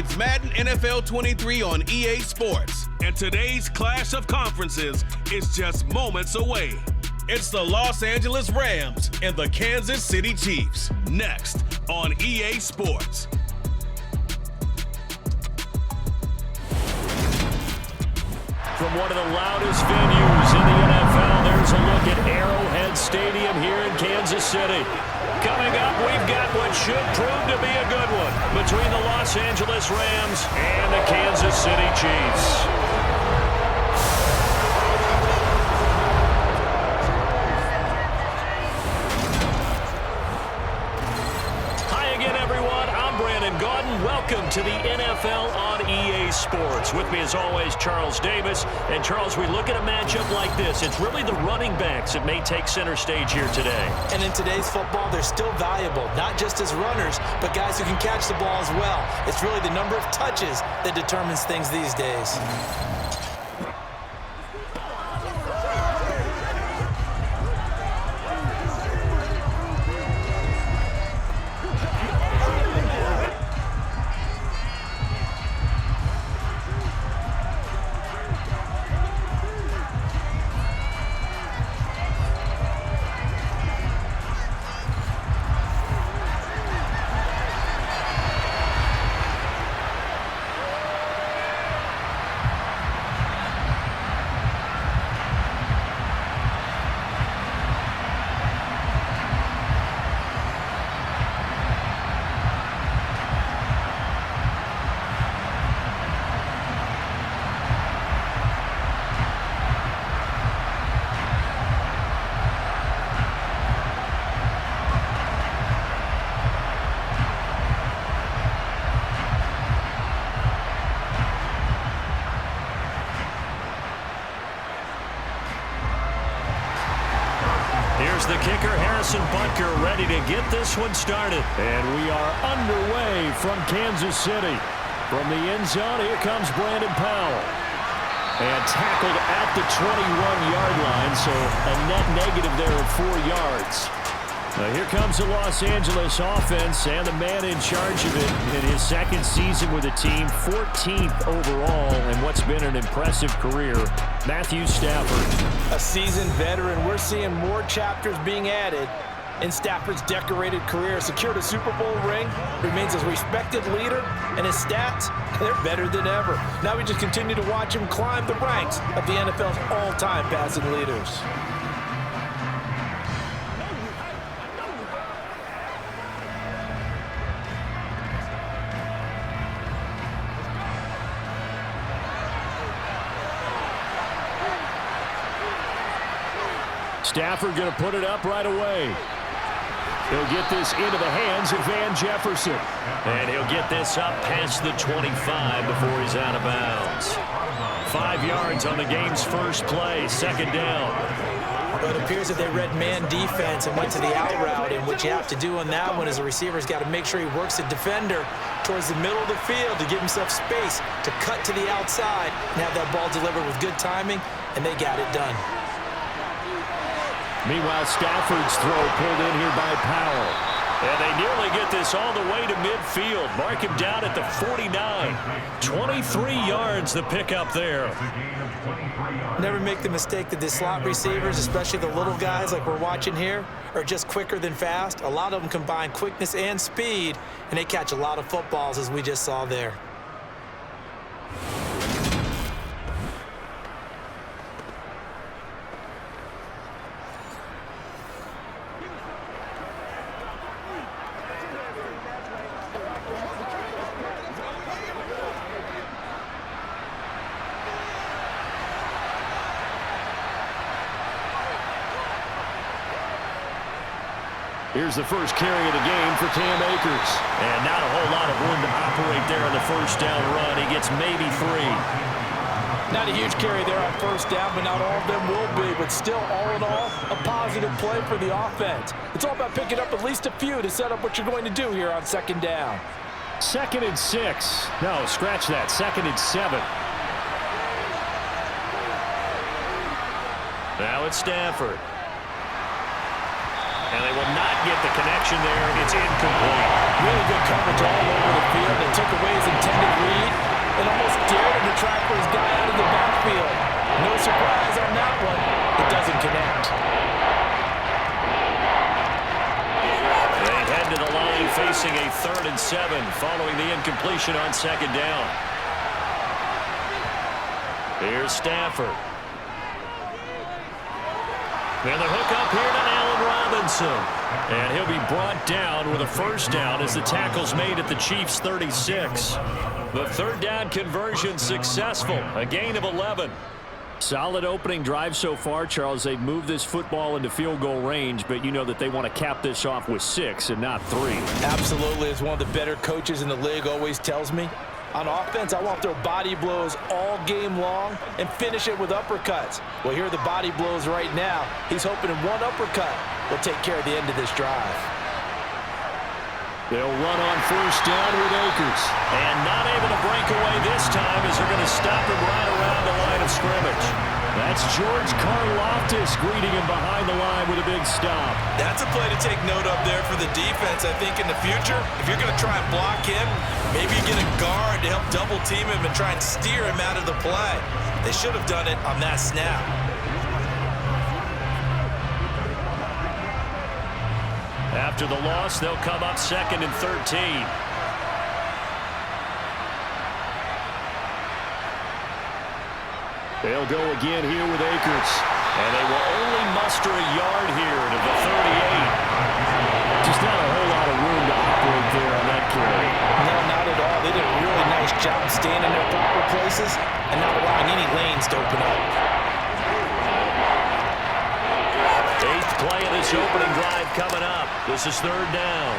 It's Madden NFL 23 on EA Sports. And today's clash of conferences is just moments away. It's the Los Angeles Rams and the Kansas City Chiefs. Next on EA Sports. From one of the loudest venues in the NFL, there's a look at Arrowhead Stadium here in Kansas City. Coming up, we've got what should prove to be a good one between the Los Angeles Rams and the Kansas City Chiefs. Welcome to the NFL on EA Sports. With me as always, Charles Davis. And Charles, we look at a matchup like this. It's really the running backs that may take center stage here today. And in today's football, they're still valuable, not just as runners, but guys who can catch the ball as well. It's really the number of touches that determines things these days. The kicker, Harrison Butker, ready to get this one started. And we are underway from Kansas City. From the end zone, here comes Brandon Powell. And tackled at the 21-yard line, so a net negative there of 4 yards. Here comes the Los Angeles offense and the man in charge of it in his second season with the team, 14th overall in what's been an impressive career, Matthew Stafford. A seasoned veteran, we're seeing more chapters being added in Stafford's decorated career. Secured a Super Bowl ring, remains a respected leader, and his stats, they're better than ever. Now we just continue to watch him climb the ranks of the NFL's all-time passing leaders. Stafford going to put it up right away. He'll get this into the hands of Van Jefferson. And he'll get this up past the 25 before he's out of bounds. 5 yards on the game's first play, second down. Well, it appears that they read man defense and went to the out route, and what you have to do on that one is a receiver's got to make sure he works the defender towards the middle of the field to give himself space to cut to the outside and have that ball delivered with good timing, and they got it done. Meanwhile, Stafford's throw pulled in here by Powell. And they nearly get this all the way to midfield. Mark him down at the 49. 23 yards the pickup there. Never make the mistake that the slot receivers, especially the little guys like we're watching here, are just quicker than fast. A lot of them combine quickness and speed, and they catch a lot of footballs, as we just saw there. Here's the first carry of the game for Cam Akers. And not a whole lot of room to operate there on the first down run. He gets maybe 3. Not a huge carry there on first down, but not all of them will be. But still, all in all, a positive play for the offense. It's all about picking up at least a few to set up what you're going to do here on second down. 2nd and 6. No, scratch that. 2nd and 7. Now it's Stafford. And they will not get the connection there. It's incomplete. Really good coverage all over the field. They took away his intended read and almost dared him to try for his guy out of the backfield. No surprise on that one. It doesn't connect. They head to the line facing a 3rd and 7 following the incompletion on 2nd down. Here's Stafford. And the hook up here to Allen Robinson. And he'll be brought down with a 1st down as the tackle's made at the Chiefs' 36. The 3rd down conversion successful. A gain of 11. Solid opening drive so far, Charles. They've moved this football into field goal range, but you know that they want to cap this off with 6 and not 3. Absolutely. As one of the better coaches in the league always tells me, on offense, I want their body blows all game long and finish it with uppercuts. Well, here are the body blows right now. He's hoping in one uppercut will take care of the end of this drive. They'll run on 1st down with Akers. And not able to break away this time as they're going to stop him right around the line of scrimmage. That's George Karlaftis greeting him behind the line with a big stop. That's a play to take note of there for the defense. I think in the future, if you're going to try and block him, maybe you get a guard to help double team him and try and steer him out of the play. They should have done it on that snap. After the loss, they'll come up 2nd and 13. They'll go again here with Akers. And they will only muster a yard here to the 38. Just not a whole lot of room to operate there on that carry. No, not at all. They did a really nice job staying in their proper places and not allowing any lanes to open up. 8th play of this opening drive coming up. This is 3rd down.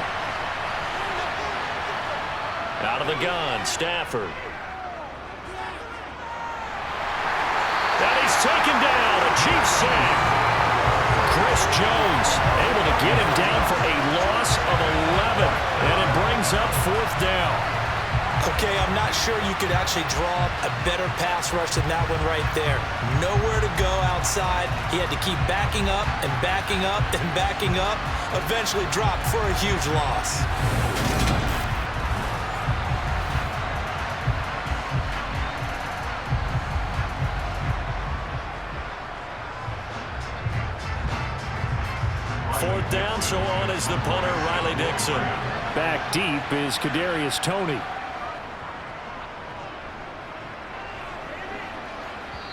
Out of the gun, Stafford. And he's taken down, a Chiefs sack. Chris Jones able to get him down for a loss of 11. And it brings up 4th down. Okay, I'm not sure you could actually draw up a better pass rush than that one right there. Nowhere to go outside. He had to keep backing up and backing up and backing up. Eventually dropped for a huge loss. Fourth down, so on is the punter, Riley Dixon. Back deep is Kadarius Toney.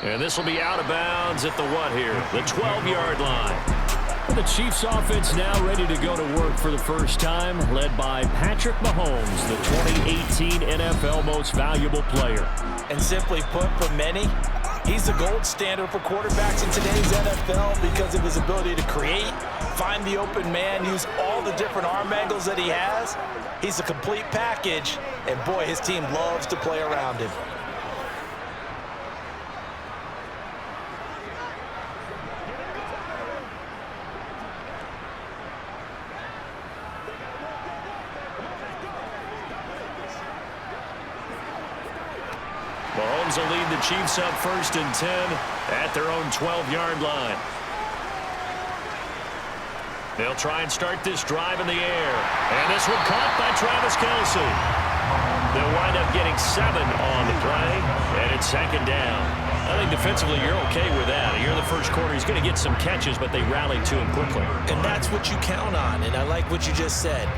And this will be out of bounds at the what here? The 12-yard line. The Chiefs offense now ready to go to work for the first time, led by Patrick Mahomes, the 2018 NFL Most Valuable Player. And simply put, for many, he's the gold standard for quarterbacks in today's NFL because of his ability to create, find the open man, use all the different arm angles that he has. He's a complete package, and boy, his team loves to play around him. Mahomes will lead the Chiefs up 1st and 10 at their own 12-yard line. They'll try and start this drive in the air. And this one caught by Travis Kelce. They'll wind up getting 7 on the play, and it's 2nd down. I think defensively you're okay with that. Here in the first quarter, he's going to get some catches, but they rallied to him quickly. And that's what you count on, and I like what you just said.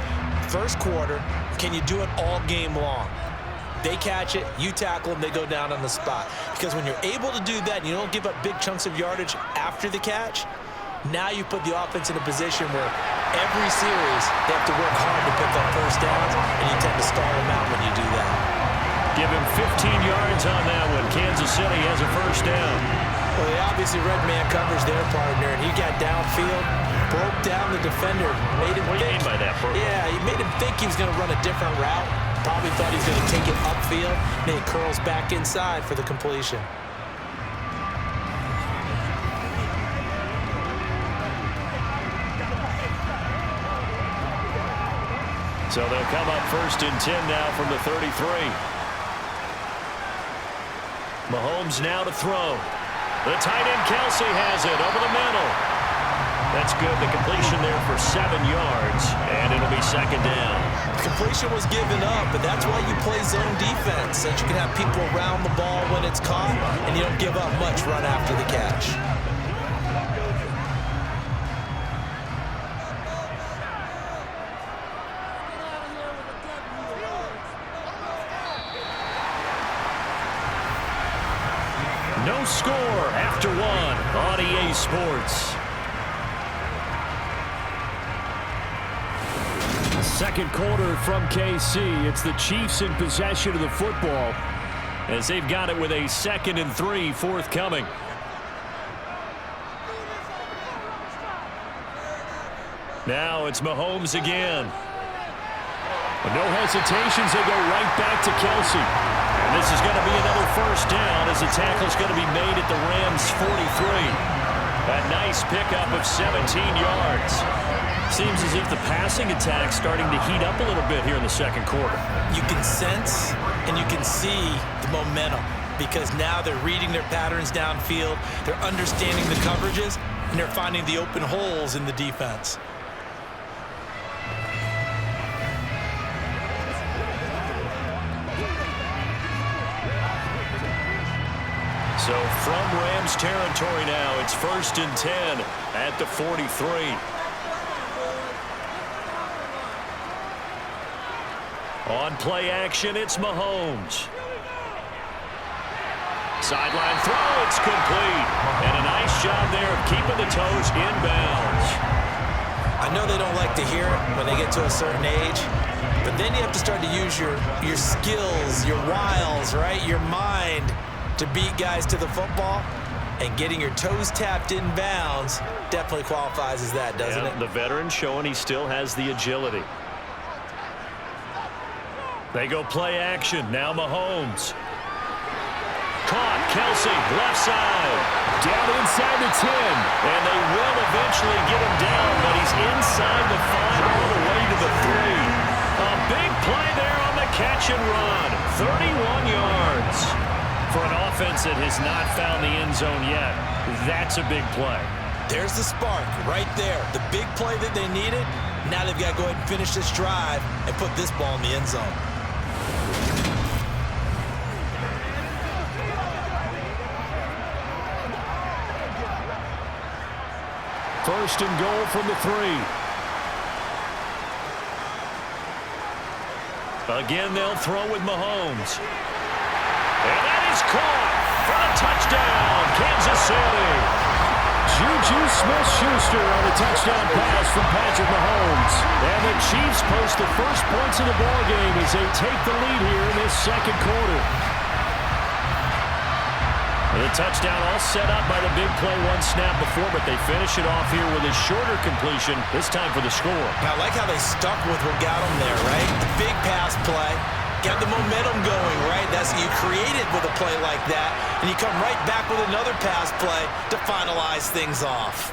First quarter, can you do it all game long? They catch it, you tackle them, they go down on the spot. Because when you're able to do that and you don't give up big chunks of yardage after the catch, now you put the offense in a position where every series they have to work hard to pick up first downs, and you tend to stall them out when you do that. Give him 15 yards on that one. Kansas City has a first down. Well, they obviously red man covers their partner, and he got downfield, broke down the defender, made him What do you mean by that, Bert? Yeah, he made him think he was going to run a different route. Probably thought he was going to take it upfield, and he curls back inside for the completion. So they'll come up 1st and 10 now from the 33. Mahomes now to throw. The tight end Kelce has it over the middle. That's good. The completion there for 7 yards, and it'll be second down. The completion was given up, but that's why you play zone defense, so that you can have people around the ball when it's caught, and you don't give up much run after the catch. No score after 1 on EA Sports. Second quarter from KC. It's the Chiefs in possession of the football as they've got it with a 2nd and 3 forthcoming. Now it's Mahomes again. No hesitations. They go right back to Kelsey. And this is going to be another first down as the tackle's going to be made at the Rams' 43. A nice pickup of 17 yards. Seems as if the passing attack's starting to heat up a little bit here in the second quarter. You can sense and you can see the momentum because now they're reading their patterns downfield, they're understanding the coverages, and they're finding the open holes in the defense. So from Rams territory now, it's 1st and 10 at the 43. On play action, it's Mahomes. Sideline throw, it's complete. And a nice job there of keeping the toes inbounds. I know they don't like to hear it when they get to a certain age, but then you have to start to use your skills, your wiles, right? Your mind to beat guys to the football, and getting your toes tapped in bounds definitely qualifies as that, doesn't it? The veteran showing he still has the agility. They go play action. Now Mahomes. Caught. Kelsey, left side. Down inside the 10. And they will eventually get him down, but he's inside the 5 all the way to the 3. A big play there on the catch and run. 31 yards. For an offense that has not found the end zone yet, that's a big play. There's the spark right there. The big play that they needed. Now they've got to go ahead and finish this drive and put this ball in the end zone. First and goal from the 3. Again, they'll throw with Mahomes. And that is caught for the touchdown, Kansas City. Juju Smith-Schuster on a touchdown pass from Patrick Mahomes. And the Chiefs post the first points of the ballgame as they take the lead here in this second quarter. The touchdown all set up by the big play one snap before, but they finish it off here with a shorter completion, this time for the score. I like how they stuck with what got them there, right? The big pass play. Got the momentum going, right? That's you create it with a play like that, and you come right back with another pass play to finalize things off.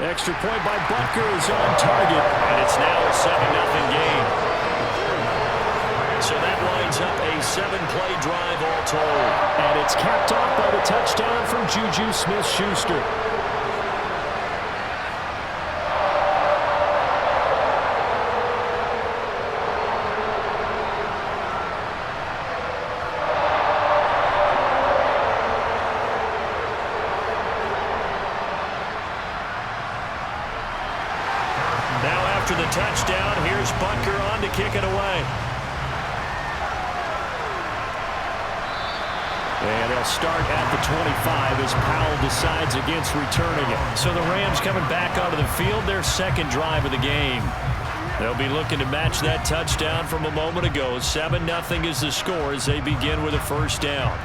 Extra point by Butker is on target, and it's now a 7-0 game. So that lines up a 7-play drive all told. And it's capped off by the touchdown from Juju Smith-Schuster. Now after the touchdown, here's Butker on to kick it away. And they'll start at the 25 as Powell decides against returning it. So the Rams coming back onto the field, their second drive of the game. They'll be looking to match that touchdown from a moment ago. 7-0 is the score as they begin with a first down.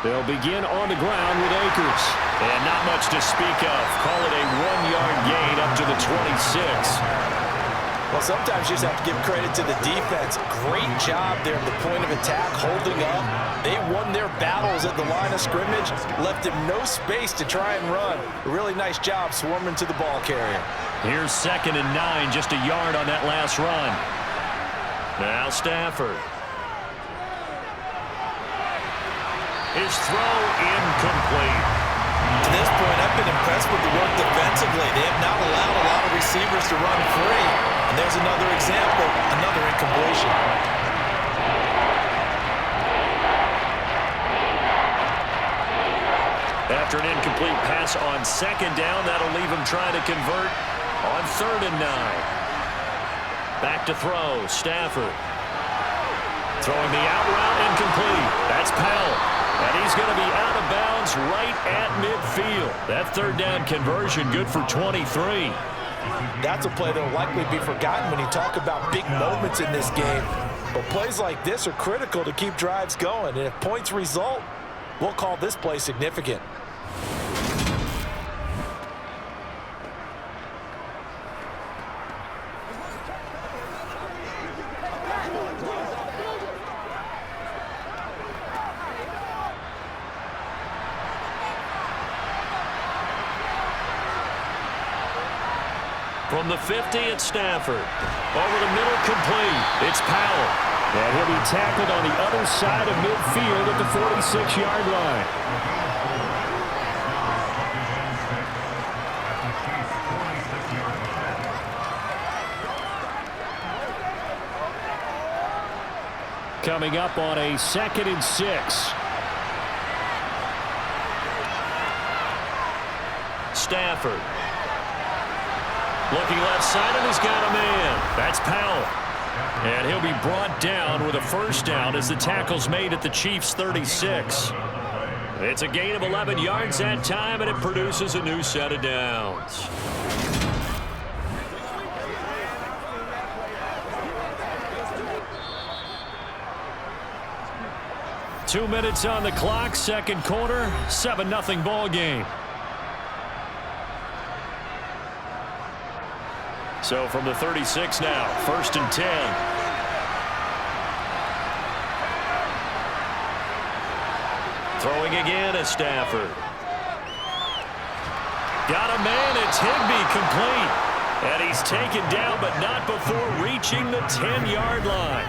They'll begin on the ground with Akers. And not much to speak of. Call it a 1-yard gain up to the 26. Well, sometimes you just have to give credit to the defense. Great job there at the point of attack, holding up. They won their battles at the line of scrimmage left him no space to try and run. A really nice job swarming to the ball carrier. Here's 2nd and 9, just a yard on that last run. Now Stafford. His throw incomplete. To this point, I've been impressed with the work defensively. They have not allowed a lot of receivers to run free. And there's another example, another incompletion. After an incomplete pass on 2nd down, that'll leave him trying to convert on 3rd and 9. Back to throw, Stafford. Throwing the out route, incomplete. That's Powell. And he's going to be out of bounds right at midfield. That 3rd down conversion good for 23. That's a play that will likely be forgotten when you talk about big moments in this game. But plays like this are critical to keep drives going. And if points result, we'll call this play significant. From the 50, it's Stafford. Over the middle, complete. It's Powell. And he'll be tackled on the other side of midfield at the 46-yard line. Coming up on a 2nd and 6. Stafford. Looking left side, and he's got a man. That's Powell. And he'll be brought down with a 1st down as the tackle's made at the Chiefs' 36. It's a gain of 11 yards that time, and it produces a new set of downs. Two minutes on the clock, 2nd quarter, 7-0 ball game. So from the 36 now, 1st and 10. Throwing again is Stafford. Got a man, it's Higbee, complete. And he's taken down, but not before reaching the 10-yard line.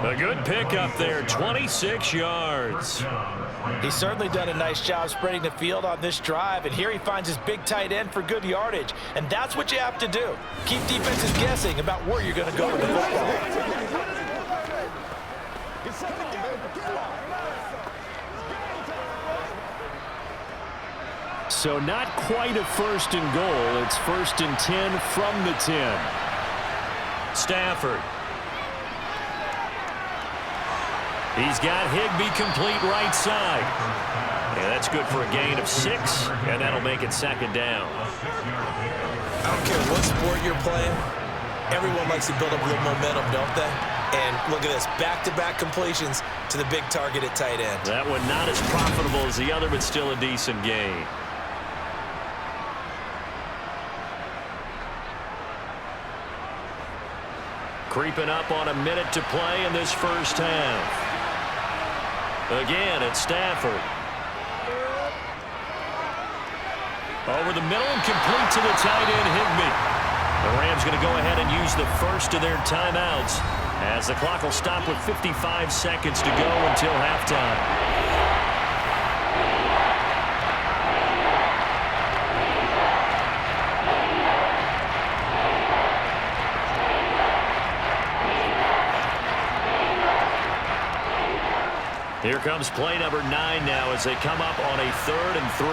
A good pickup there, 26 yards. He's certainly done a nice job spreading the field on this drive, and here he finds his big tight end for good yardage. And that's what you have to do. Keep defenses guessing about where you're going to go with the football. So not quite a 1st and goal. It's 1st and 10 from the 10. Stafford. He's got Higbee complete right side. And that's good for a gain of 6, and that'll make it 2nd down. I don't care what sport you're playing. Everyone likes to build up a little momentum, don't they? And look at this, back-to-back completions to the big target at tight end. That one not as profitable as the other, but still a decent gain. Creeping up on a minute to play in this 1st half. Again, it's Stafford. Over the middle and complete to the tight end, Higbee. The Rams going to go ahead and use the 1st of their timeouts as the clock will stop with 55 seconds to go until halftime. Here comes play number 9 now as they come up on a 3rd and 3.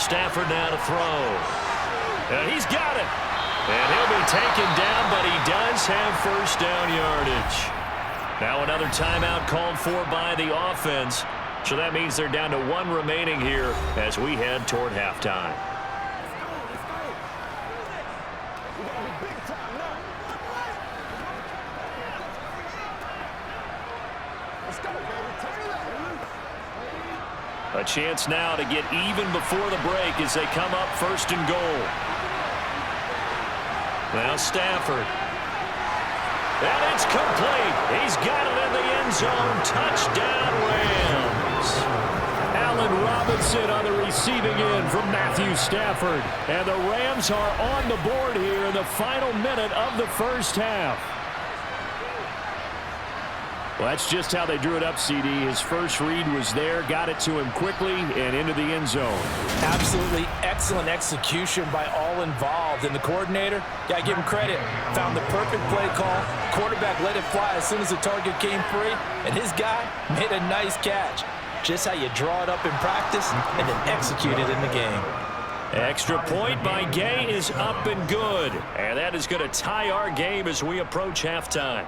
Stafford now to throw. And he's got it. And he'll be taken down, but he does have 1st down yardage. Now another timeout called for by the offense. So that means they're down to 1 remaining here as we head toward halftime. A chance now to get even before the break as they come up 1st and goal. Now Stafford. And it's complete. He's got end zone. Touchdown, Rams. Allen Robinson on the receiving end from Matthew Stafford. And the Rams are on the board here in the final minute of the first half. Well, that's just how they drew it up, CD. His first read was there, got it to him quickly, and into the end zone. Absolutely excellent execution by all involved. And the coordinator, gotta give him credit, found the perfect play call. Quarterback let it fly as soon as the target came free, and his guy made a nice catch. Just how you draw it up in practice and then execute it in the game. Extra point by Gay is up and good. And that is going to tie our game as we approach halftime.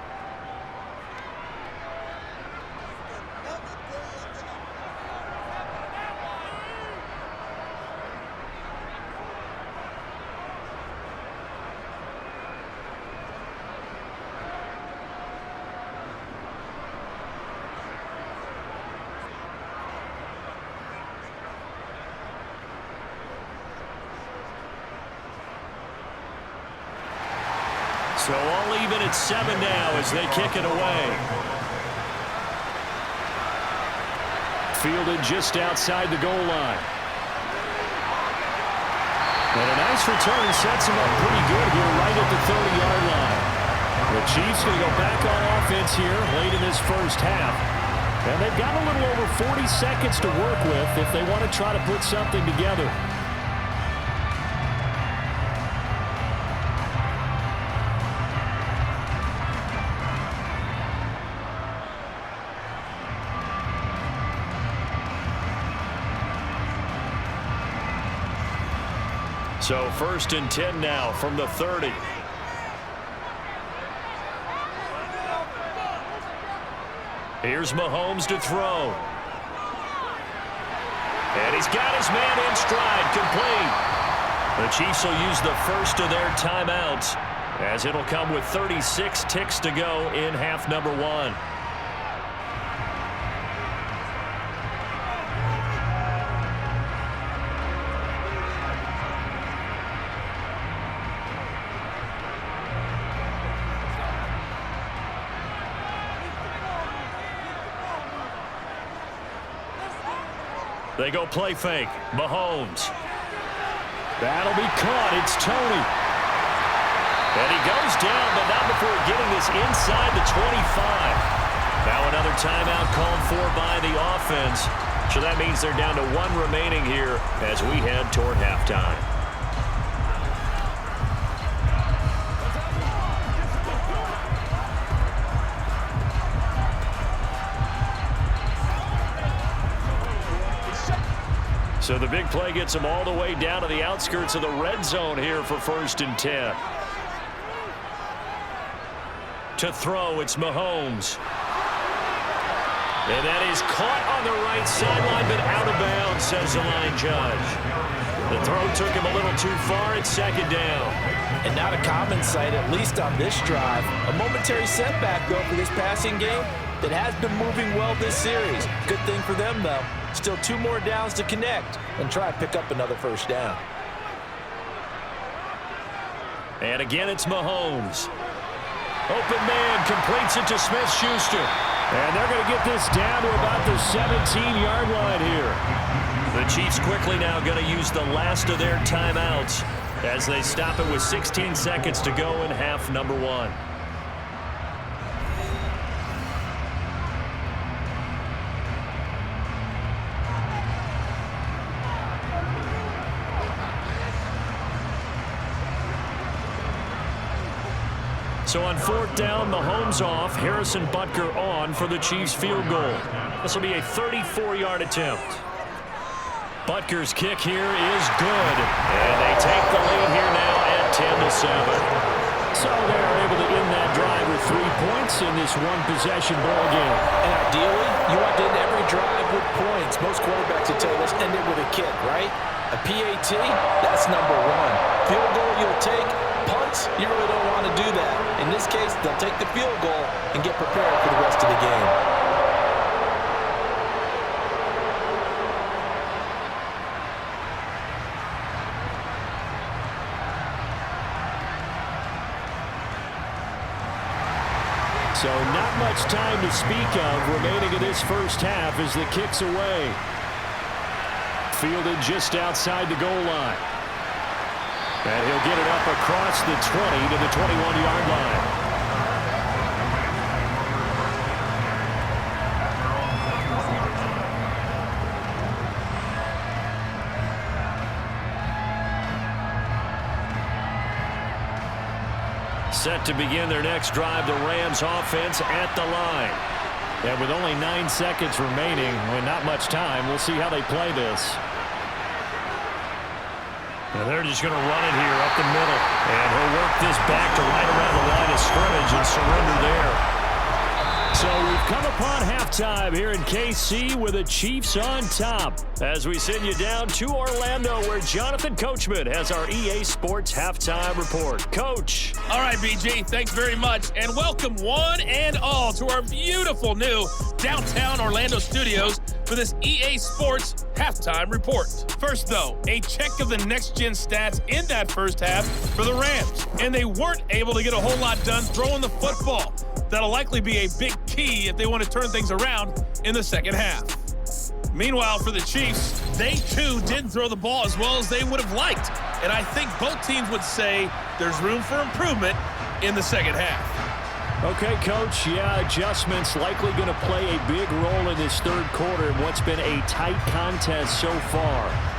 So all even at 7 now as they kick it away. Fielded just outside the goal line. And a nice return sets him up pretty good here right at the 30-yard line. The Chiefs going to go back on offense here late in this first half. And they've got a little over 40 seconds to work with if they want to try to put something together. So 1st and 10 now from the 30. Here's Mahomes to throw. And he's got his man in stride, complete. The Chiefs will use the first of their timeouts as it'll come with 36 ticks to go in half number 1. They go play fake. Mahomes. That'll be caught. It's Tony. And he goes down, but not before getting this inside the 25. Now another timeout called for by the offense. So that means they're down to 1 remaining here as we head toward halftime. So the big play gets them all the way down to the outskirts of the red zone here for 1st and 10. To throw, it's Mahomes. And that is caught on the right sideline, but out of bounds, says the line judge. The throw took him a little too far. It's 2nd down. And not a common sight, at least on this drive. A momentary setback, though, for this passing game that has been moving well this series. Good thing for them, though. Still 2 more downs to connect and try to pick up another 1st down. And again, it's Mahomes. Open man completes it to Smith-Schuster. And they're going to get this down to about the 17-yard line here. The Chiefs quickly now going to use the last of their timeouts as they stop it with 16 seconds to go in half number 1. So on 4th down, Mahomes off, Harrison Butker on for the Chiefs field goal. This will be a 34-yard attempt. Butker's kick here is good. And they take the lead here now at 10-7. So they're able to end that drive with 3 points in this one-possession ball game. And ideally, you want to end every drive with points. Most quarterbacks will tell you, let's end it with a kick, right? A PAT, that's number 1. Field goal you'll take. Punts, you really don't want to do that. In this case, they'll take the field goal and get prepared for the rest of the game. So not much much time to speak of remaining in this first half as the kick's away. Fielded just outside the goal line. And he'll get it up across the 20 to the 21-yard line. Set to begin their next drive, the Rams offense at the line. And with only 9 seconds remaining, with not much time, we'll see how they play this. And they're just going to run it here up the middle. And he'll work this back to right around the line of scrimmage and surrender there. So we've come upon halftime here in KC with the Chiefs on top as we send you down to Orlando where Jonathan Coachman has our EA Sports halftime report. Coach. All right, BG, thanks very much. And welcome one and all to our beautiful new downtown Orlando studios for this EA Sports halftime report. First, though, a check of the next-gen stats in that first half for the Rams. And they weren't able to get a whole lot done throwing the football. That'll likely be a big key if they want to turn things around in the second half. Meanwhile, for the Chiefs, they too didn't throw the ball as well as they would have liked. And I think both teams would say there's room for improvement in the second half. Okay, Coach, yeah, adjustments likely going to play a big role in this third quarter in what's been a tight contest so far.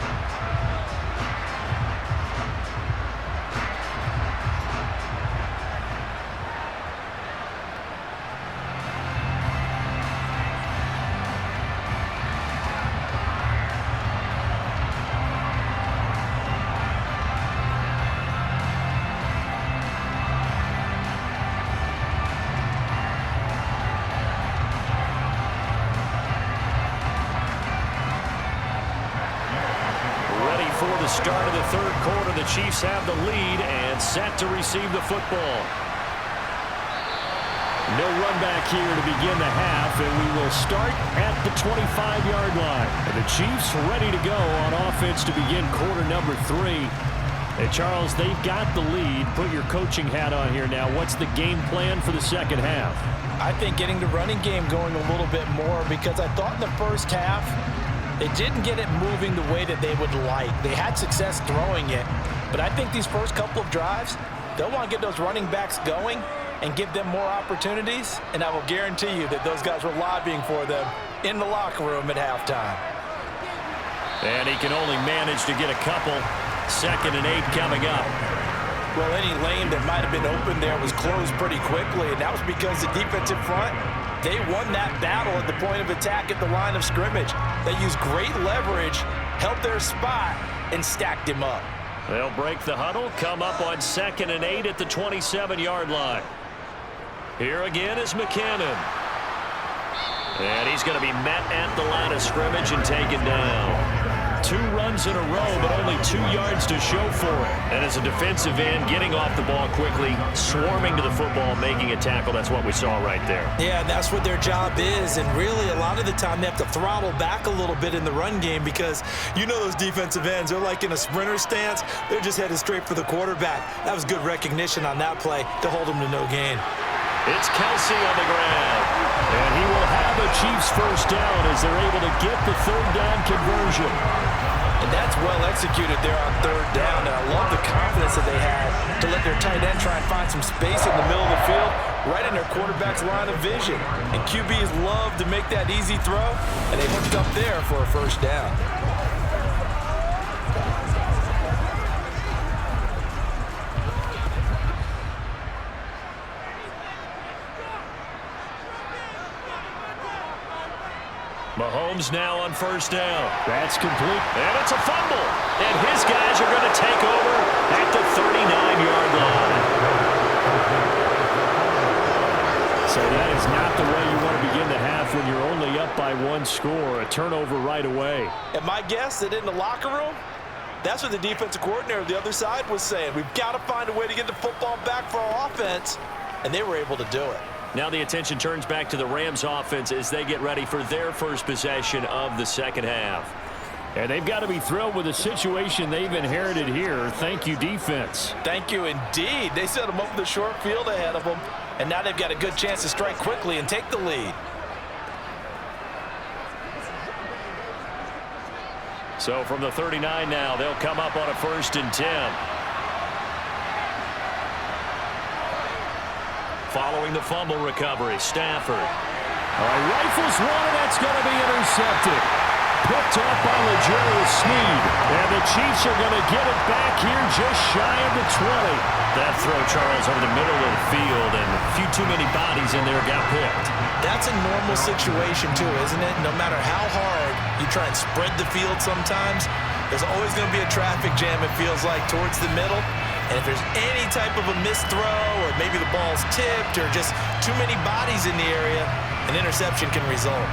Start of the third quarter, the Chiefs have the lead and set to receive the football. No run back here to begin the half, and we will start at the 25-yard line. And the Chiefs ready to go on offense to begin quarter number 3. Hey, Charles, they've got the lead. Put your coaching hat on here now. What's the game plan for the second half? I think getting the running game going a little bit more because I thought in the first half, they didn't get it moving the way that they would like. They had success throwing it, but I think these first couple of drives, they'll want to get those running backs going and give them more opportunities, and I will guarantee you that those guys were lobbying for them in the locker room at halftime. And he can only manage to get a couple. 2nd and 8 coming up. Well, any lane that might have been open there was closed pretty quickly, and that was because the defensive front, they won that battle at the point of attack at the line of scrimmage. They used great leverage, held their spot, and stacked him up. They'll break the huddle, come up on 2nd and 8 at the 27-yard line. Here again is McKinnon. And he's going to be met at the line of scrimmage and taken down. 2 runs in a row, but only 2 yards to show for it. And as a defensive end, getting off the ball quickly, swarming to the football, making a tackle, that's what we saw right there. Yeah, that's what their job is, and really a lot of the time they have to throttle back a little bit in the run game because you know those defensive ends, they're like in a sprinter stance, they're just headed straight for the quarterback. That was good recognition on that play to hold them to no gain. It's Kelsey on the ground, and he will have a Chiefs first down as they're able to get the 3rd down conversion. And that's well executed there on 3rd down. And I love the confidence that they had to let their tight end try and find some space in the middle of the field, right in their quarterback's line of vision. And QBs love to make that easy throw, and they hooked up there for a first down. Mahomes now on 1st down. That's complete. And it's a fumble. And his guys are going to take over at the 39-yard line. So that is not the way you want to begin the half when you're only up by 1 score. A turnover right away. And my guess that in the locker room, that's what the defensive coordinator of the other side was saying. We've got to find a way to get the football back for our offense. And they were able to do it. Now the attention turns back to the Rams offense as they get ready for their first possession of the second half. And they've got to be thrilled with the situation they've inherited here. Thank you, defense. Thank you indeed. They set them up with a short field ahead of them. And now they've got a good chance to strike quickly and take the lead. So from the 39 now, they'll come up on a 1st and 10. Following the fumble recovery, Stafford. Rifles one, and that's going to be intercepted. Picked off by L'Jarius Sneed. And the Chiefs are going to get it back here just shy of the 20. That throw, Charles, over the middle of the field, and a few too many bodies in there got picked. That's a normal situation, too, isn't it? No matter how hard you try and spread the field sometimes, there's always going to be a traffic jam, it feels like, towards the middle. And if there's any type of a missed throw, or maybe the ball's tipped, or just too many bodies in the area, an interception can result.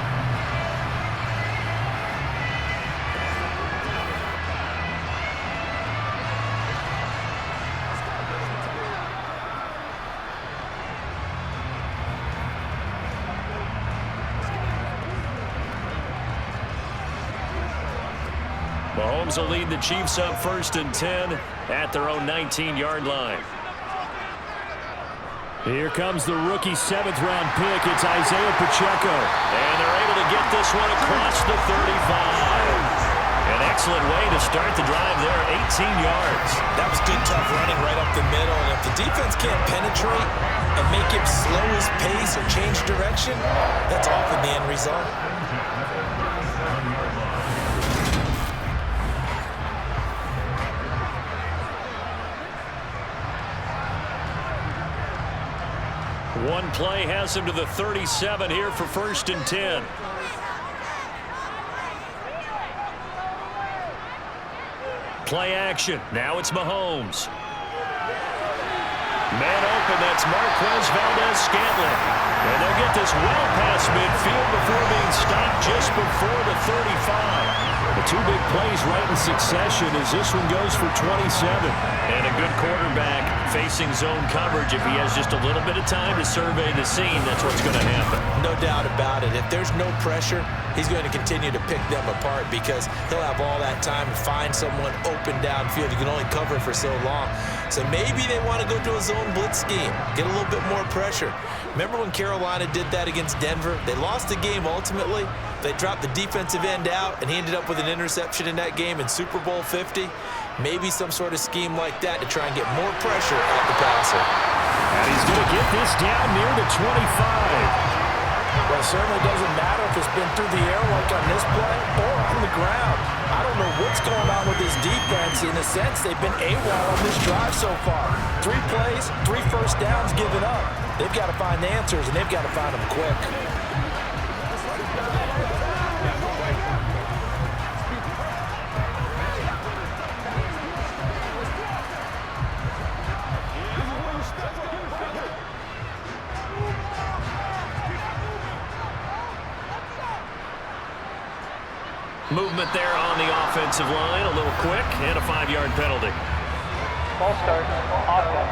Mahomes will lead the Chiefs up 1st and 10 at their own 19-yard line. Here comes the rookie 7th-round pick. It's Isaiah Pacheco. And they're able to get this one across the 35. An excellent way to start the drive there, 18 yards. That was good, tough running right up the middle. And if the defense can't penetrate and make him slow his pace or change direction, that's often the end result. One play has him to the 37 here for 1st and 10. Play action. Now it's Mahomes. Man open, that's Marquez Valdez-Scantling. And they'll get this well past midfield before being stopped just before the 35. The two big plays right in succession as this one goes for 27. And a good quarterback facing zone coverage. If he has just a little bit of time to survey the scene, that's what's going to happen. No doubt about it. If there's no pressure, he's going to continue to pick them apart because he'll have all that time to find someone open downfield. You can only cover for so long. So maybe they want to go to a zone blitz scheme, get a little bit more pressure. Remember when Carolina did that against Denver? They lost the game ultimately. They dropped the defensive end out, and he ended up with an interception in that game in Super Bowl 50. Maybe some sort of scheme like that to try and get more pressure at the passer. And he's going to get this down near the 25. Well, it certainly doesn't matter if it's been through the air like on this play or on the ground. I don't know what's going on with this defense. In a sense, they've been AWOL on this drive so far. 3 plays, 3 first downs given up. They've got to find answers, and they've got to find them quick. Movement there on the offensive line, a little quick, and a 5-yard penalty. Ball start, offense.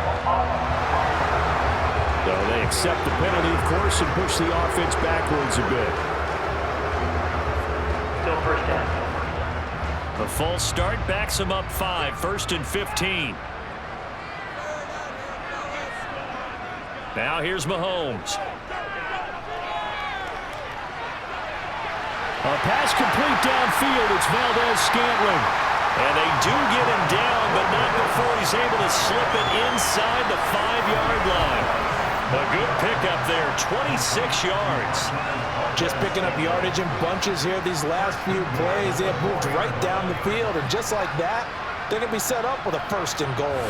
So they accept the penalty, of course, and push the offense backwards a bit. Still 1st down. The false start backs him up 5, 1st and 15. Now here's Mahomes. A pass complete downfield. It's Valdez-Scantling. And they do get him down, but not before he's able to slip it inside the 5-yard line. A good pickup there, 26 yards. Just picking up yardage in bunches here these last few plays. They have moved right down the field, and just like that, they're going to be set up with a 1st and goal.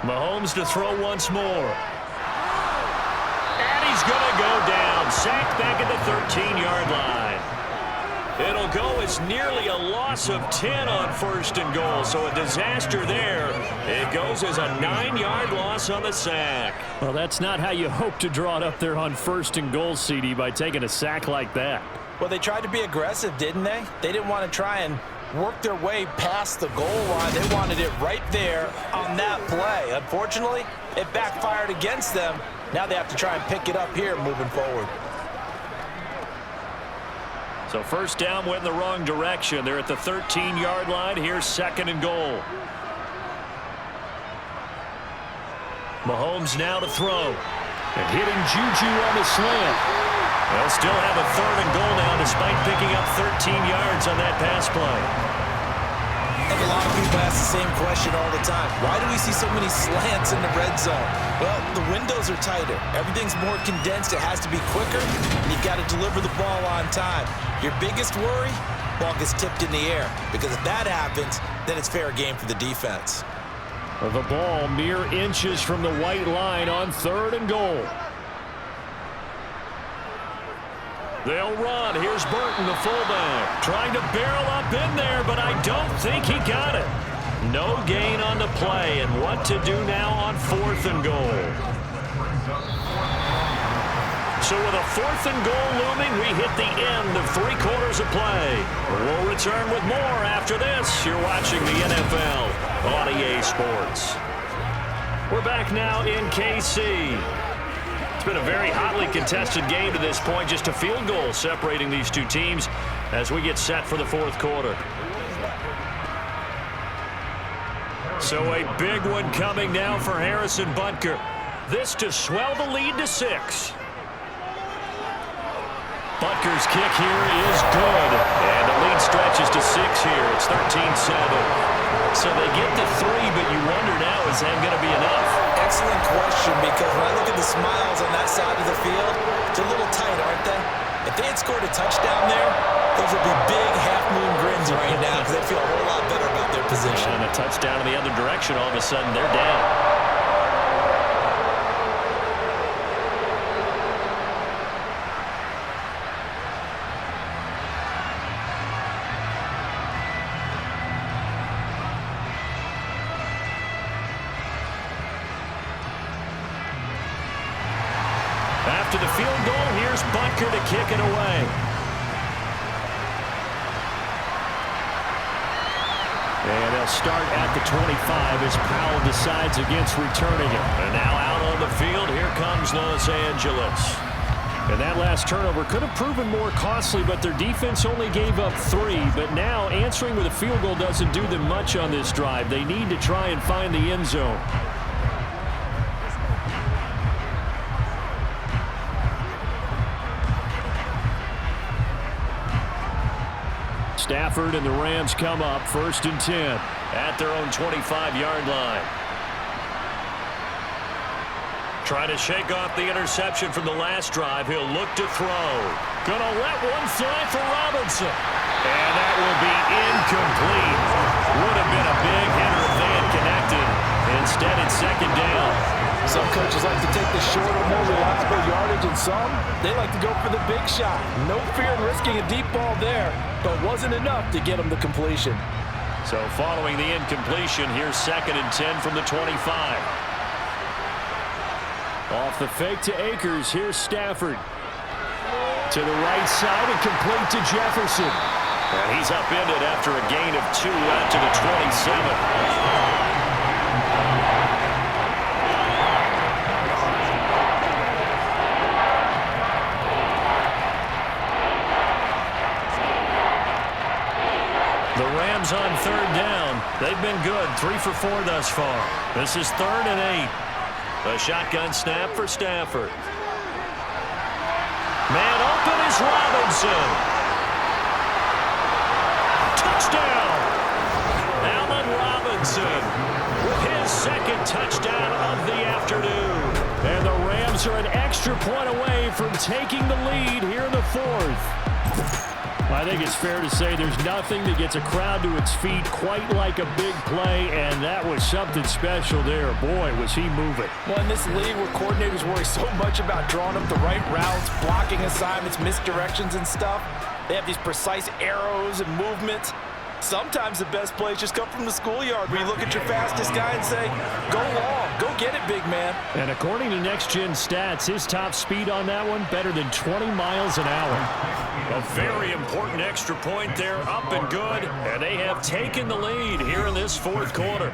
Mahomes to throw once more. And he's going to go down. Sacked back at the 13-yard line. It'll go as nearly a loss of 10 on 1st and goal. So a disaster there. It goes as a 9-yard loss on the sack. Well, that's not how you hope to draw it up there on 1st and goal, CD, by taking a sack like that. Well, they tried to be aggressive, didn't they? They didn't want to try and worked their way past the goal line. They wanted it right there on that play. Unfortunately, it backfired against them. Now they have to try and pick it up here moving forward. So first down went in the wrong direction. They're at the 13-yard line. Here's 2nd and goal. Mahomes now to throw. And hitting Juju on the slant. They'll still have a 3rd and goal now despite picking up 13 yards on that pass play. I think a lot of people ask the same question all the time. Why do we see so many slants in the red zone? Well, the windows are tighter. Everything's more condensed. It has to be quicker, and you've got to deliver the ball on time. Your biggest worry? Ball gets tipped in the air, because if that happens, then it's fair game for the defense. The ball mere inches from the white line on 3rd and goal. They'll run. Here's Burton, the fullback, trying to barrel up in there, but I don't think he got it. No gain on the play, and what to do now on 4th and goal. So with a 4th and goal looming, we hit the end of 3 quarters of play. We'll return with more after this. You're watching the NFL on EA Sports. We're back now in KC. It's been a very hotly contested game to this point. Just a field goal separating these two teams as we get set for the 4th quarter. So a big one coming now for Harrison Butker. This to swell the lead to 6. Butker's kick here is good. And the lead stretches to 6 here. It's 13-7. So they get to 3, but you wonder now, is that going to be enough? Excellent question, because when I look at the smiles on that side of the field, they're a little tight, aren't they? If they had scored a touchdown there, those would be big half-moon grins right now, because they feel a whole lot better about their position. And a touchdown in the other direction, all of a sudden they're down. After the field goal, here's Butker to kick it away. And they'll start at the 25 as Powell decides against returning it. And now out on the field, here comes Los Angeles. And that last turnover could have proven more costly, but their defense only gave up 3. But now answering with a field goal doesn't do them much on this drive. They need to try and find the end zone. Stafford and the Rams come up 1st and 10 at their own 25-yard line. Trying to shake off the interception from the last drive. He'll look to throw. Gonna let one fly for Robinson. And that will be incomplete. Would have been a big hitter if they had connected. Instead, it's 2nd down. Some coaches like to take the shorter, more reliable yardage, and some, they like to go for the big shot. No fear in risking a deep ball there, but wasn't enough to get them the completion. So following the incompletion, here's 2nd and 10 from the 25. Off the fake to Akers, here's Stafford. To the right side and complete to Jefferson. And he's upended after a gain of 2 out to the 27. The Rams on 3rd down. They've been good, 3 for 4 thus far. This is 3rd and 8. A shotgun snap for Stafford. Man open is Robinson. Touchdown! Allen Robinson with his 2nd touchdown of the afternoon. And the Rams are an extra point away from taking the lead here in the 4th. I think it's fair to say there's nothing that gets a crowd to its feet quite like a big play, and that was something special there. Boy, was he moving. Well, in this league where coordinators worry so much about drawing up the right routes, blocking assignments, misdirections and stuff, they have these precise arrows and movements. Sometimes the best plays just come from the schoolyard where you look at your fastest guy and say, go long, go get it, big man. And according to Next Gen Stats, his top speed on that one, better than 20 miles an hour. A very important extra point there, up and good. And they have taken the lead here in this fourth quarter.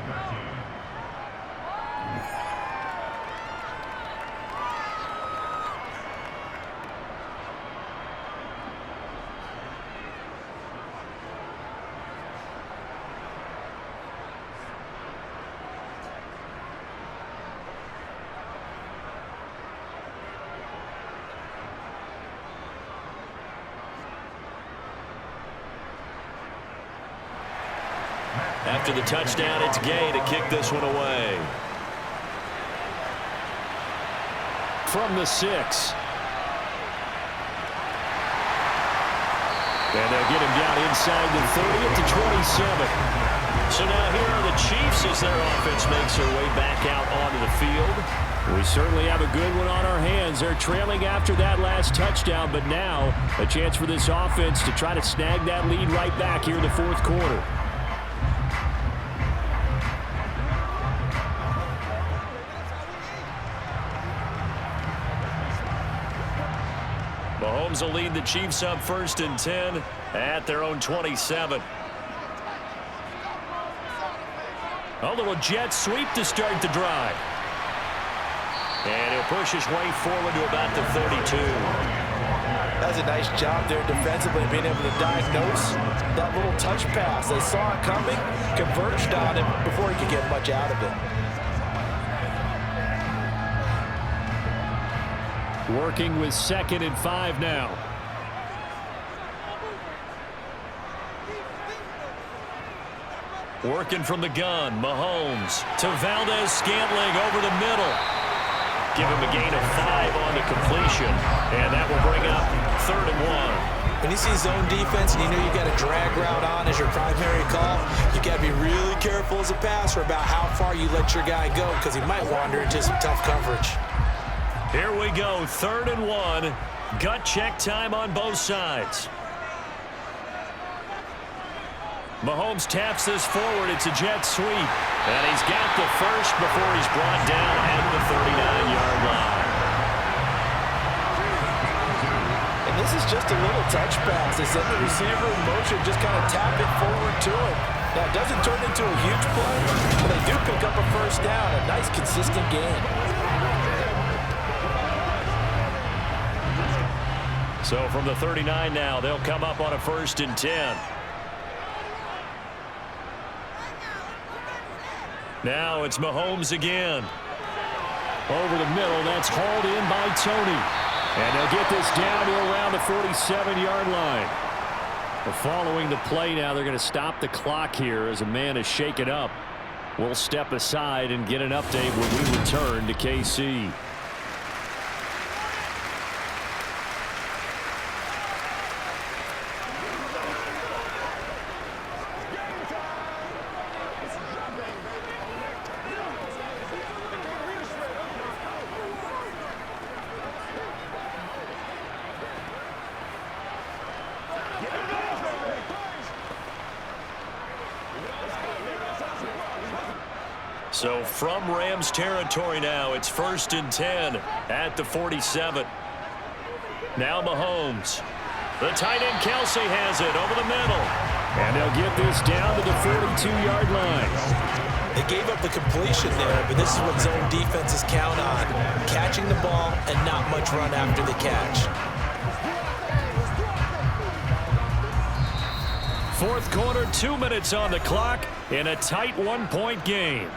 After the touchdown, it's Gay to kick this one away. From the 6. And they'll get him down inside the 30 to 27. So now here are the Chiefs as their offense makes their way back out onto the field. We certainly have a good one on our hands. They're trailing after that last touchdown, but now a chance for this offense to try to snag that lead right back here in the fourth quarter. Mahomes will lead the Chiefs up 1st and 10 at their own 27. A little jet sweep to start the drive. And he'll push his way forward to about the 32. That's a nice job there defensively, being able to diagnose that little touch pass. They saw it coming, converged on him before he could get much out of it. Working with 2nd and 5 now. Working from the gun, Mahomes to Valdez-Scantling over the middle. Give him a gain of 5 on the completion, and that will bring up 3rd and 1. When you see zone defense and you know you got a drag route on as your primary call, you got to be really careful as a passer about how far you let your guy go, because he might wander into some tough coverage. Here we go, 3rd and 1. Gut check time on both sides. Mahomes taps this forward. It's a jet sweep. And he's got the first before he's brought down at the 39-yard line. And this is just a little touch pass. They send the receiver in motion, just kind of tap it forward to him. Now, it doesn't turn into a huge play, but they do pick up a first down. A nice, consistent gain. So from the 39 now, they'll come up on a 1st and 10. Now it's Mahomes again. Over the middle, that's hauled in by Tony. And they'll get this down to around the 47-yard line. But following the play now, they're going to stop the clock here as a man is shaken up. We'll step aside and get an update when we return to KC. So from Rams territory now, it's 1st and 10 at the 47. Now Mahomes. The tight end Kelsey has it over the middle. And they'll get this down to the 42-yard line. They gave up the completion there, but this is what zone defenses count on. Catching the ball and not much run after the catch. Fourth quarter, 2 minutes on the clock in a tight 1-point game.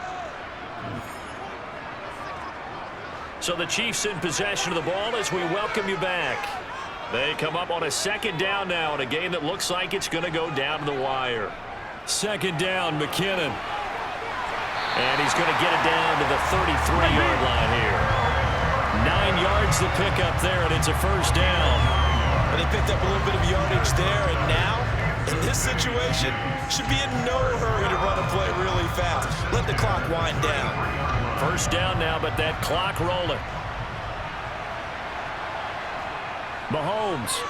So the Chiefs in possession of the ball as we welcome you back. They come up on a 2nd down now in a game that looks like it's going to go down to the wire. 2nd down, McKinnon. And he's going to get it down to the 33-yard line here. 9 yards to pick up there, and it's a 1st down. And they picked up a little bit of yardage there, and now, in this situation, should be in no hurry to run a play really fast. Let the clock wind down. 1st down now, but that clock rolling. Mahomes.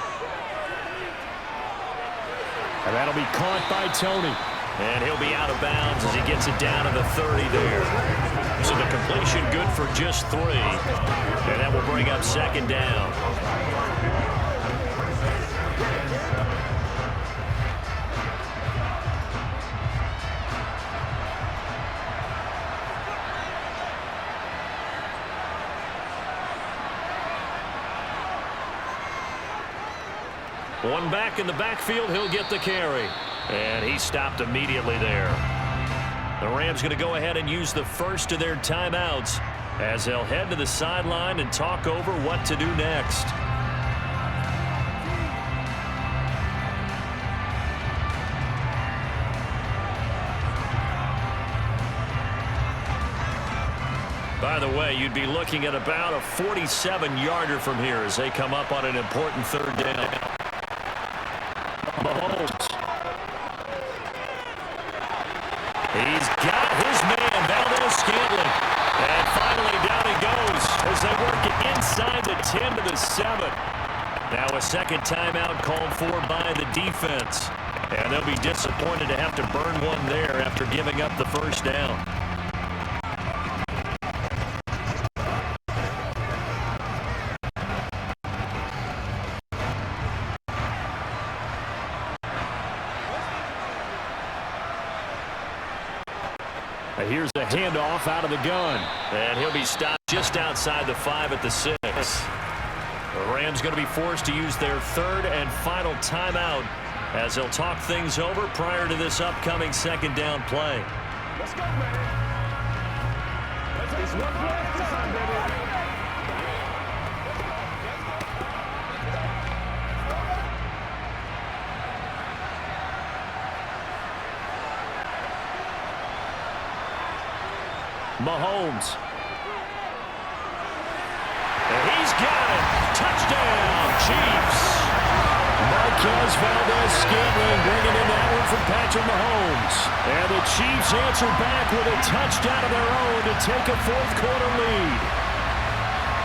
And that'll be caught by Tony. And he'll be out of bounds as he gets it down to the 30 there. So the completion good for just 3. And that will bring up second down. One back in the backfield, he'll get the carry. And he stopped immediately there. The Rams going to go ahead and use the first of their timeouts as they'll head to the sideline and talk over what to do next. By the way, you'd be looking at about a 47-yarder from here as they come up on an important third down. Mahomes. He's got his man, Valdez-Scantling. And finally down he goes as they work it inside the 10 to the 7. Now a second timeout called for by the defense. And they'll be disappointed to have to burn one there after giving up the first down. Here's a handoff out of the gun. And he'll be stopped just outside the 5 at the 6. The Rams going to be forced to use their third and final timeout as they'll talk things over prior to this upcoming second down play. Let's go, man. It's one play at a time, baby. Mahomes. And he's got it. Touchdown, Chiefs. Marquez Valdez-Scantling bringing in that one from Patrick Mahomes. And the Chiefs answer back with a touchdown of their own to take a fourth-quarter lead.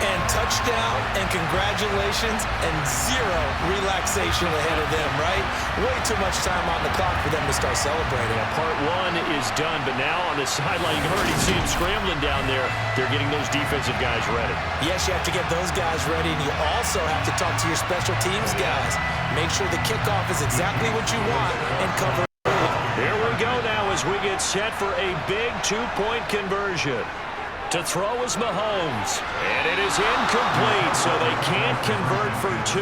And touchdown and congratulations and zero relaxation ahead of them, right? Way too much time on the clock for them to start celebrating. Yeah, part 1 is done, but now on the sideline, you can already see them scrambling down there. They're getting those defensive guys ready. Yes, you have to get those guys ready, and you also have to talk to your special teams guys. Make sure the kickoff is exactly what you want and cover. Here we go now as we get set for a big 2-point conversion. To throw is Mahomes. And it is incomplete, so they can't convert for 2.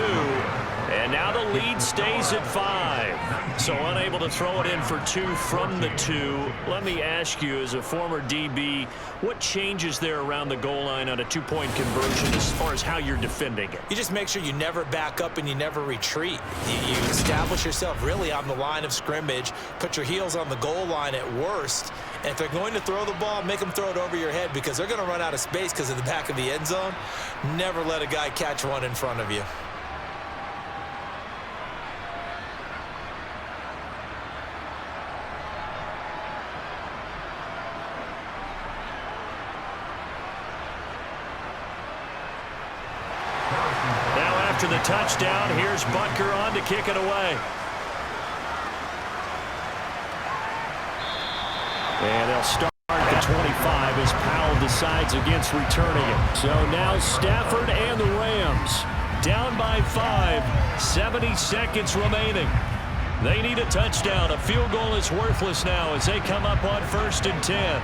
And now the lead stays at 5. So unable to throw it in for 2 from the 2. Let me ask you, as a former DB, what changes there around the goal line on a 2-point conversion as far as how you're defending it? You just make sure you never back up and you never retreat. You establish yourself really on the line of scrimmage, put your heels on the goal line at worst, and if they're going to throw the ball, make them throw it over your head because they're going to run out of space because of the back of the end zone. Never let a guy catch one in front of you. After the touchdown, here's Butker on to kick it away. And they'll start at 25 as Powell decides against returning it. So now Stafford and the Rams down by 5, 70 seconds remaining. They need a touchdown. A field goal is worthless now as they come up on 1st and 10.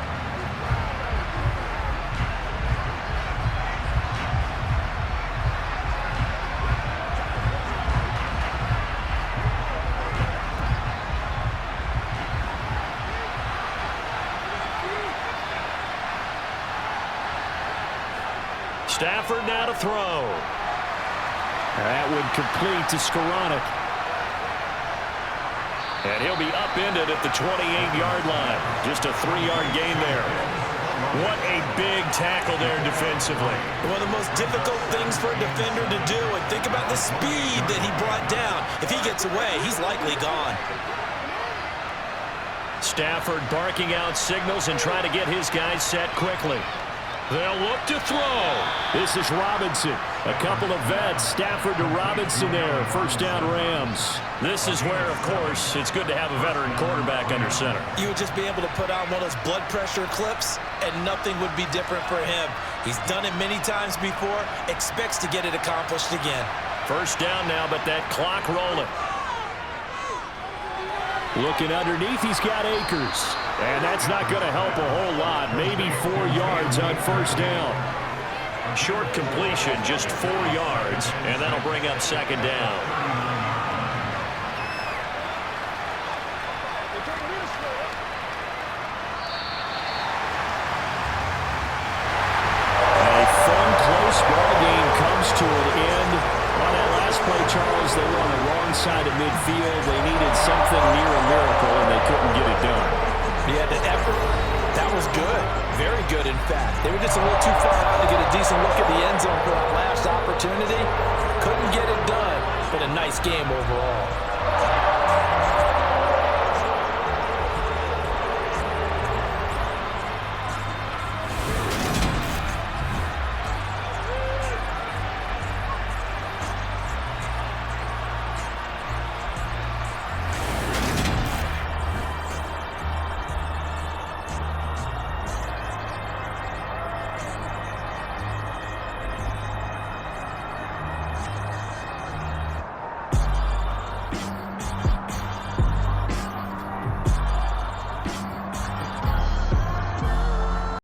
Stafford now to throw. That would complete to Skoranek. And he'll be upended at the 28-yard line. Just a 3-yard gain there. What a big tackle there defensively. One of the most difficult things for a defender to do. And think about the speed that he brought down. If he gets away, he's likely gone. Stafford barking out signals and trying to get his guys set quickly. They'll look to throw. This is Robinson. A couple of vets, Stafford to Robinson there. First down, Rams. This is where, of course, it's good to have a veteran quarterback under center. You would just be able to put on one of those blood pressure clips, and nothing would be different for him. He's done it many times before, expects to get it accomplished again. First down now, but that clock rolling. Looking underneath, he's got Akers. And that's not going to help a whole lot. Maybe 4 yards on first down. Short completion, just 4 yards, and that'll bring up second down. A fun, close ball game comes to an end. On that last play, Charles, they were on the wrong side of midfield. They needed something near a miracle, and they couldn't get it done. Yeah, the effort, that was good. Very good, in fact. They were just a little too far out to get a decent look at the end zone for that last opportunity. Couldn't get it done, but a nice game overall.